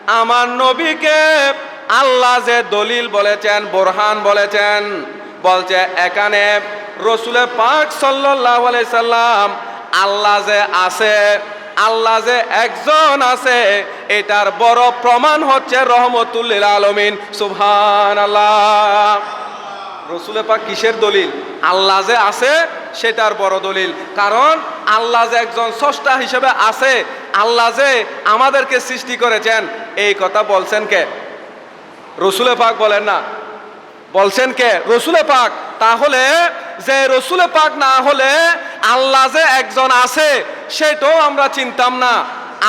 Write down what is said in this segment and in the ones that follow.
আমার নবীকে আল্লাহ যে দলিল বলেছেন, বোরহান বলেছেন, বলছে এখানে রসুল পাক সাল্লাল্লাহু আলাইহি সাল্লাম আল্লাহ যে আছে, আল্লাহ যে একজন আছে, এটার বড় প্রমাণ হচ্ছে রহমতুল লিল আলামিন। সুবহানাল্লাহ। রসুল পাক কিসের দলিল? আল্লাহ যে আছে সেটার বড় দলিল। কারণ আল্লাহ যে একজন স্রষ্টা হিসেবে আছে, আল্লাহ যে আমাদেরকে সৃষ্টি করেছেন, এই কথা বলছেন কে? রসুল পাক বলেন না, বলছেন কে? রসুল পাক। তাহলে যে রসুল পাক না হলে আল্লাহ যে একজন আছে সেটাও আমরা চিনতাম না,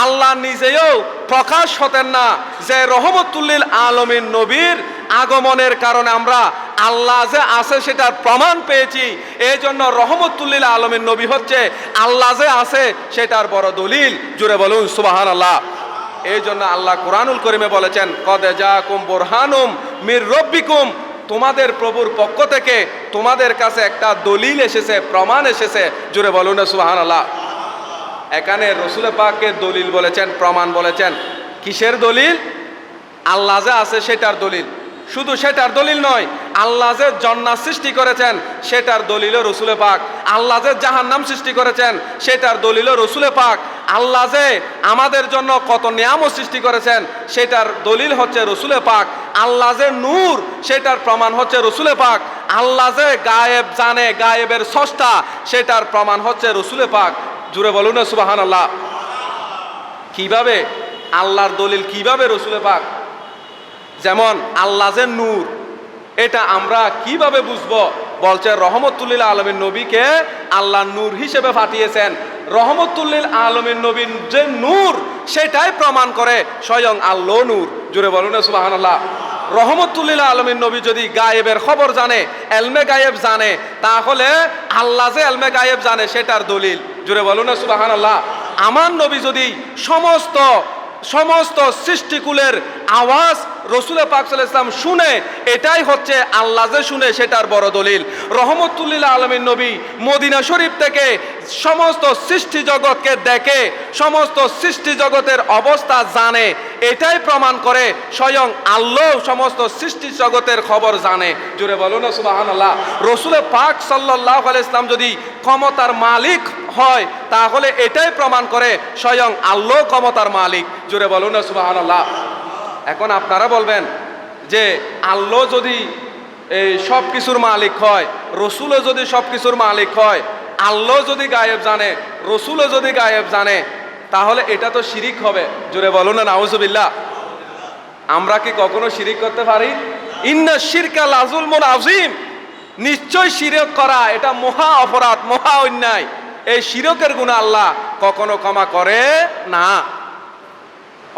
আল্লাহ নিজেও প্রকাশ হতেন না। যে রহমতুল লিল আলামিন নবীর আগমনের কারণে আমরা আল্লাহ যে আছে সেটার প্রমাণ পেয়েছি। এই জন্য রহমতুল লিল আলামিন নবী হচ্ছে আল্লাহ যে আছে সেটার বড় দলিল। জুড়ে বলুন সুবহানাল্লাহ। এই জন্য আল্লাহ কুরআনুল কারীমে বলেছেন, কদ জাকুম বুরহানুম মির রব্বিকুম, তোমাদের প্রভুর পক্ষ থেকে তোমাদের কাছে একটা দলিল এসেছে, প্রমাণ এসেছে। জুড়ে বলুন সুবহানাল্লাহ। এখানে রসুল পাককে দলিল বলেছেন, প্রমাণ বলেছেন। কিসের দলিল? আল্লাহ যে আছে সেটার দলিল। শুধু সেটার দলিল নয়, আল্লাহ যে জান্নাত সৃষ্টি করেছেন সেটার দলিলও রসুল পাক। আল্লাহ যে জাহান্নাম সৃষ্টি করেছেন সেটার দলিলও রসুল পাক। আল্লাহ যে আমাদের জন্য কত নিয়ামত সৃষ্টি করেছেন সেটার দলিল হচ্ছে রসুল পাক। আল্লাহ যে নূর সেটার প্রমাণ হচ্ছে রসুল পাক। আল্লাহ যে গায়েব জানে, গায়েবের স্রষ্টা, সেটার প্রমাণ হচ্ছে রসুল পাক। জুড়ে বলুন সুবহানাল্লাহ। কিভাবে আল্লাহর দলিল? কিভাবে রসুল পাক? যেমন আল্লাহ যে নূর, এটা আমরা কিভাবে বুঝবো? বলছে রহমতুল লিল আলামিন নবীকে আল্লাহ নূর হিসেবে পাঠিয়েছেন। রহমতুল লিল আলামিন নবীর যে নূর সেটাই প্রমাণ করে স্বয়ং আল্লাহ নূর। জুড়ে বলুন সুবহানাল্লাহ। রহমতুল লিল আলামিন নবী যদি গায়েবের খবর জানে, এলমে গায়েব জানে, তাহলে আল্লাহ যে এলমে গায়েব জানে সেটার দলিল। জুড়ে বলুন সুবহানাল্লাহ। আমার নবী যদি সমস্ত সৃষ্টিকুলের আওয়াজ রসুল পাক সাল্লাল্লাহু আলাইহি ওয়াসাল্লাম শুনে, এটাই হচ্ছে আল্লাহ যে শুনে সেটার বড় দলিল। রহমতুল লিল আলামিন নবী মদিনা শরীফ থেকে সমস্ত সৃষ্টি জগৎকে দেখে, সমস্ত সৃষ্টি জগতের অবস্থা জানে, এটাই প্রমাণ করে স্বয়ং আল্লাহ সমস্ত সৃষ্টি জগতের খবর জানে। জুড়ে বলুন সুবহানাল্লাহ। রসুল পাক সাল্লাল্লাহু আলাইহি ওয়াসাল্লাম যদি ক্ষমতার মালিক হয়, তাহলে এটাই প্রমাণ করে স্বয়ং আল্লাহ ক্ষমতার মালিক। জুড়ে বলুন সুবহানাল্লাহ। এখন আপনারা বলবেন যে আল্লাহ যদি এই সব কিছুর মালিক হয়, রসুলও যদি সব কিছুর মালিক হয়, আল্লাহ যদি গায়েব জানে, রসুলও যদি গায়েব জানে, তাহলে এটা তো শিরিক হবে। জুড়ে বলুন নাউজুবিল্লাহ। আমরা কি কখনো শিরিক করতে পারি? ইন্না শিরকা লাযুলমুন আযীম, নিশ্চয় শিরক করা এটা মহা অপরাধ, মহা অন্যায়। এই শিরকের গুনাহ আল্লাহ কখনো ক্ষমা করে না।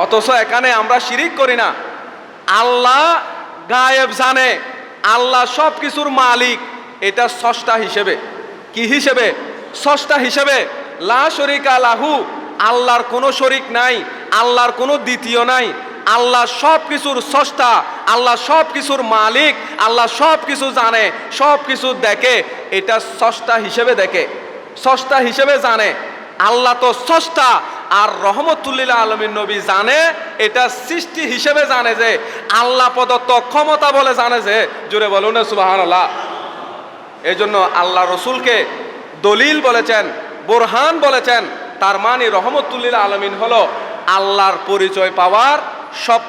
অথচ এখানে আমরা শিরিক করি না। আল্লাহ গায়েব জানে, আল্লাহ সব কিছুর মালিক, এটা স্রষ্টা হিসেবে। কি হিসেবে? স্রষ্টা হিসেবে। লা শরীকা লাহু, আল্লাহর কোনো শরিক নাই, আল্লাহর কোনো দ্বিতীয় নাই। আল্লাহ সব কিছুর স্রষ্টা, আল্লাহ সব কিছুর মালিক, আল্লাহ সব কিছু জানে, সব কিছু দেখে, এটা স্রষ্টা হিসেবে দেখে, স্রষ্টা হিসেবে জানে। আল্লাহ তো স্রষ্টা, আর রহমতুল লিল আলামিন নবী জানে, এটা সৃষ্টি হিসেবে জানে যে আল্লাহ প্রদত্ত ক্ষমতা বলে জানে যে। জুড়ে বলুন সুবহানাল্লাহ। এই জন্য আল্লাহ রসুলকে দলিল বলেছেন, বোরহান বলেছেন। তার মানে রহমতুল লিল আলামিন হলো আল্লাহর পরিচয় পাওয়ার সব